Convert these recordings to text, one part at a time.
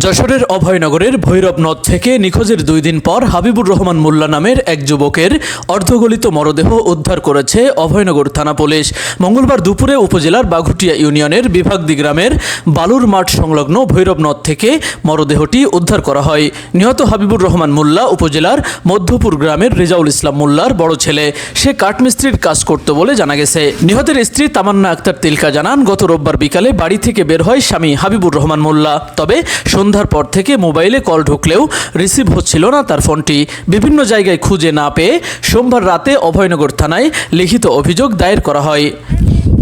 যশোরের অভয়নগরের ভৈরব নদ থেকে নিখোঁজের 2 দিন পর হাবিবুর রহমান মোল্লা নামের এক যুবকের অর্ধগলিত মরদেহ উদ্ধার করেছে অভয়নগর থানা পুলিশ। মঙ্গলবার দুপুরে উপজেলার বাঘুটিয়া ইউনিয়নের বিভাগদি গ্রামের বালুর মাঠ সংলগ্ন ভৈরব নদ থেকে মরদেহটি উদ্ধার করা হয়। নিহত হাবিবুর রহমান মোল্লা উপজেলার মধ্যপুর গ্রামের রেজাউল ইসলাম মোল্লার বড় ছেলে। সে কাঠমিস্ত্রির কাজ করত বলে জানা গেছে। নিহতের স্ত্রী তামান্না আক্তার তিলকা জানান, গত রোববার বিকালে বাড়ি থেকে বের হয় স্বামী হাবিবুর রহমান মোল্লা। তবে সন্ধ্যার পর থেকে মোবাইলে কল ঢুকলেও রিসিভ হচ্ছিল না তার ফোনটি। বিভিন্ন জায়গায় খুঁজে না পেয়ে সোমবার রাতে অভয়নগর থানায় লিখিত অভিযোগ দায়ের করা হয়।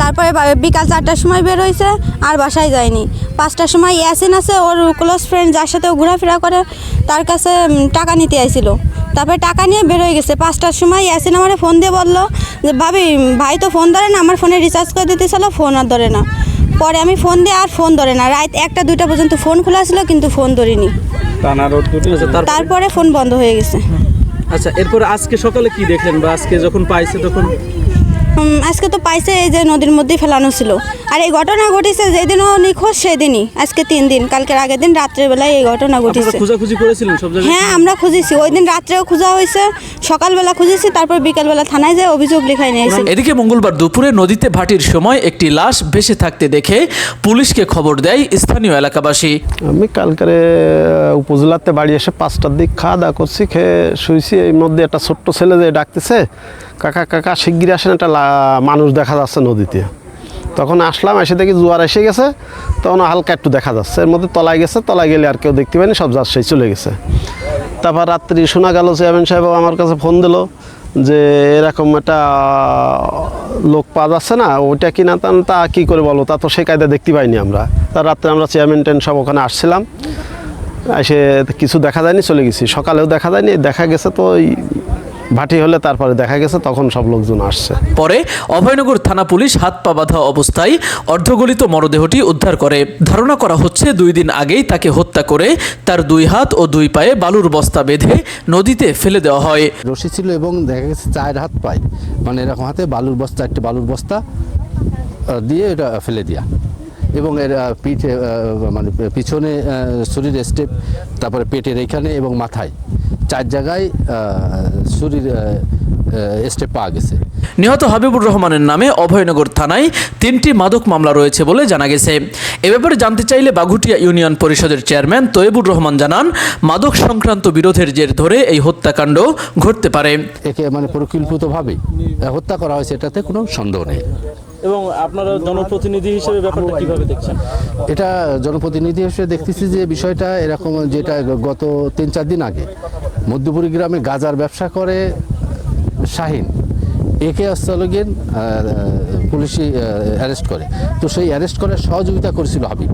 তারপরে বিকাল 4টার সময় বের হয়েছে, আর বাসায় যায়নি। 5টার সময় ইয়াসিন আছে, ওর ক্লোজ ফ্রেন্ড যার সাথে ও ঘোরাফেরা করে, তার কাছে টাকা নিতে আইছিল। তারপরে টাকা নিয়ে বের হয়ে গেছে। 5টার সময় ইয়াসিন আমার ফোন দিয়ে বললো যে ভাই তো ফোন ধরে না, আমার ফোনে রিচার্জ করে দিতেছিল, ফোন আর ধরে না। পরে আমি ফোন দিয়ে আর ফোন ধরে না, রাত 1টা-2টা পর্যন্ত ফোন খোলা ছিল কিন্তু ফোন ধরিনি। তারপরে ফোন বন্ধ হয়ে গেছে। আচ্ছা, এরপরে আজকে সকালে কি দেখলেন বা আজকে যখন পাইছে তখন? আজকে তো পাইছে এই যে নদীর মধ্যেই ফেলানো ছিল। আর এই ঘটনা ঘটেছে যেদিনও নিখোঁজ সেদিনই, আজকে 3 দিন, কালকের আগের দিন রাত্রের বেলায় এই ঘটনা ঘটেছে। খোঁজাখুঁজি করেছিলেন সব জায়গায়? হ্যাঁ, আমরা খুঁজেছি। ওই দিন রাত্রেও খোঁজা হয়েছে, সকালবেলা খুঁজেছি, তারপর বিকালবেলা থানায় যেয়ে অভিযোগ লেখাই নিয়েছি। এদিকে মঙ্গলবার দুপুরে নদীতে ভাটির সময় একটি লাশ ভেসে থাকতে দেখে পুলিশকে খবর দেয় স্থানীয় এলাকাবাসী। আমি কালকে উপজেলাতে বাড়ি এসে 5টার দিক খাওয়া দাওয়া করছি, খেয়ে শুয়েছি। এই মধ্যে একটা ছোট্ট ছেলে যে ডাকতেছে, কাকা কাকা শিগগির আসেন, একটা মানুষ দেখা যাচ্ছে নদীতে। তখন আসলাম, এসে দেখি জোয়ার এসে গেছে, তখন হালকা একটু দেখা যাচ্ছে। এর মধ্যে তলায় গেছে, তলায় গেলে আর কেউ দেখতে পায়নি, সব যাচ্ছে চলে গেছে। তারপর রাত্রি শোনা গেল চেয়ারম্যান সাহেব আমার কাছে ফোন দিল যে এরকম একটা লোক পাওয়া যাচ্ছে না, ওইটা কি না তা কী করে বলো, তা তো সে কায়দা দেখতে পাইনি আমরা। তার রাত্রে আমরা চেয়ারম্যান সব ওখানে আসছিলাম, এসে কিছু দেখা যায়নি, চলে গেছি। সকালেও দেখা যায়নি, দেখা গেছে তো ওই ভাটি হলে তারপরে দেখা গেছে, তখন সব লোকজন আসছে। পরে অভয়নগর থানা পুলিশ হাত পা বাঁধা অবস্থায় অর্ধগলিত মরদেহটি উদ্ধার করে। ধারণা করা হচ্ছে 2 দিন আগেই তাকে হত্যা করে তার 2 হাত ও 2 পায়ে বালুর বস্তা বেঁধে নদীতে ফেলে দেওয়া হয়। রশি ছিল এবং দেখা গেছে 4 হাত পায়, মানে এরকম হাতে বালুর বস্তা, একটা বালুর বস্তা দিয়ে এটা ফেলে দেওয়া। এবং এর পিঠে মানে পিছনে শরীর স্টেপ, তারপরে পেটের এইখানে এবং মাথায় 4 জায়গায় শরীর স্টেপ পাওয়া গেছে। নিহত হাবিবুর রহমানের নামে অভয়নগর থানায় 3টি মাদক মামলা রয়েছে বলে জানা গেছে। এ ব্যাপারে জানতে চাইলে বাঘুটিয়া ইউনিয়ন পরিষদের চেয়ারম্যান তৈবুর রহমান জানান, মাদক সংক্রান্ত বিরোধের জের ধরে এই হত্যাকাণ্ড ঘটতে পারে। একে মানে পরিকল্পিতভাবে হত্যা করা হয়েছে, এটাতে কোনো সন্দেহ নেই। এবং আপনারা জনপ্রতিনিধি হিসেবে ব্যাপারটা কিভাবে দেখছেন? এটা জনপ্রতিনিধি হিসেবে দেখতেছি যে বিষয়টা এরকম, যেটা গত 3-4 দিন আগে মধ্যপুরি গ্রামে গাঁজার ব্যবসা করে শাহিন, একে অস্ত্রলগেন পুলিশে অ্যারেস্ট করে। তো সেই অ্যারেস্ট করার সহযোগিতা করেছিল হাবিব।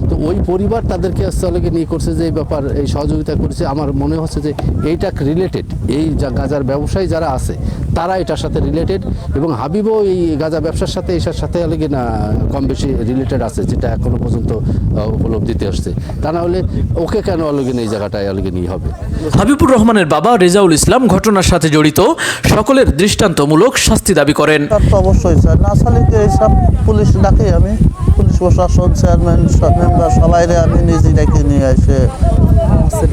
তো ওই পরিবার তাদেরকে অস্ত্রলগে নিয়ে করছে যে এই ব্যাপার, এই সহযোগিতা করেছে। আমার মনে হচ্ছে যে এইটা রিলেটেড, এই গাঁজার ব্যবসায়ী যারা আছে তারা এটার সাথে রিলেটেড, এবং হাবিবও এই গাঁজা ব্যবসার সাথে এটার সাথে অলগে না কম বেশি রিলেটেড আছে, যেটা এখনো পর্যন্ত উপলব্ধিতে আসছে। তা না হলে ওকে কেন অলগে এই জায়গাটায় অলগে নিয়ে হবে। হাবিবুর রহমানের বাবা রেজাউল ইসলাম ঘটনার সাথে জড়িত সকলের দৃষ্টান্তমূলক শাস্তি দাবি করেন। অবশ্যই স্যার, না সালিকে এইসব পুলিশ ডাকে, আমি পুলিশ প্রশাসন, চেয়ারম্যান, সব মেম্বার সবাইরে আমি নিজে ডেকে নিয়ে এসে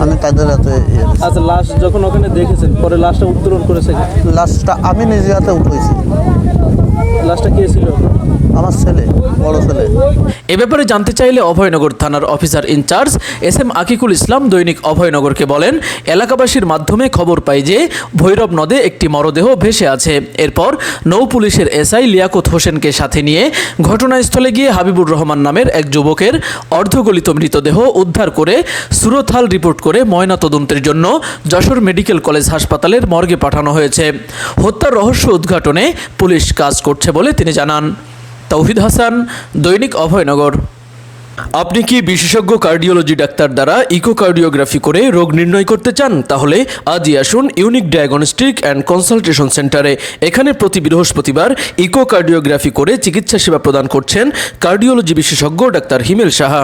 আমি তাদের হাতে। আচ্ছা, লাশ যখন ওখানে দেখেছেন, পরে লাশটা উত্তোলন করেছে? লাশটা আমি নিজে হাতে উঠেছি। লাশটা কে ছিল? আমার ছেলে, বড় ছেলে। এ ব্যাপারে জানতে চাইলে অভয়নগর থানার অফিসার ইনচার্জ SM আকিকুল ইসলাম দৈনিক অভয়নগরকে বলেন, এলাকাবাসীর মাধ্যমে খবর পাই যে ভৈরব নদে একটি মরদেহ ভেসে আছে। এরপর নৌ পুলিশের SI লিয়াকত হোসেনকে সাথে নিয়ে ঘটনাস্থলে গিয়ে হাবিবুর রহমান নামের এক যুবকের অর্ধগলিত মৃতদেহ উদ্ধার করে সুরতহাল রিপোর্ট করে ময়নাতদন্তের জন্য যশোর মেডিকেল কলেজ হাসপাতালের মর্গে পাঠানো হয়েছে। হত্যার রহস্য উদ্ঘাটনে পুলিশ কাজ করছে বলে তিনি জানান। তৌহিদ হাসান, দৈনিক অভয়নগর। আপনি কি বিশেষজ্ঞ কার্ডিওলজি ডাক্তার দ্বারা ইকোকার্ডিওগ্রাফি করে রোগ নির্ণয় করতে চান? তাহলে আজই আসুন ইউনিক ডায়াগনস্টিক অ্যান্ড কনসালটেশন সেন্টারে। এখানে প্রতি বৃহস্পতিবার ইকোকার্ডিওগ্রাফি করে চিকিৎসা সেবা প্রদান করছেন কার্ডিওলজি বিশেষজ্ঞ ডাক্তার হিমেল সাহা।